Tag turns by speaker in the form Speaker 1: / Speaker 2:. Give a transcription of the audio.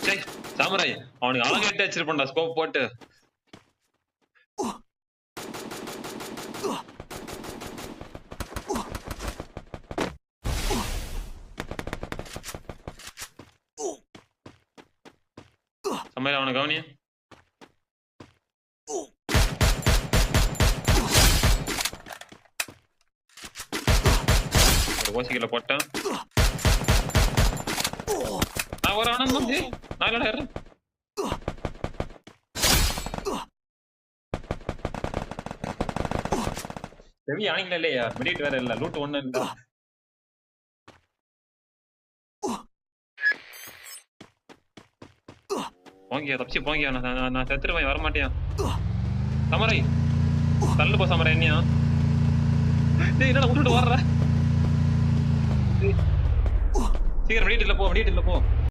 Speaker 1: சே samurai அவனுக்கு அழகா எட்டு வச்சிருப்பான்டா ஸ்கோப் போட்டு. சமையல் அவனை கவனி. ஒரு ஓசிகளை போட்டேன். நான் ஒரு ஆனந்த் வந்து நான் ஏறேன். செவி ஆணிங்களா இல்லையா? மெடிட் வேற இல்ல, லூட் ஒண்ணு இல்ல. போங்கியா தப்பிச்சு போங்கியா, நான் செத்துருவேன், வரமாட்டேன். சமரை தள்ளு போ சமரை என்னையா. டேய் என்னடா விட்டுட்டு வர்ற? சீக்கிரம் மெடிட் இல்ல போ, மெடிட் இல்ல போ.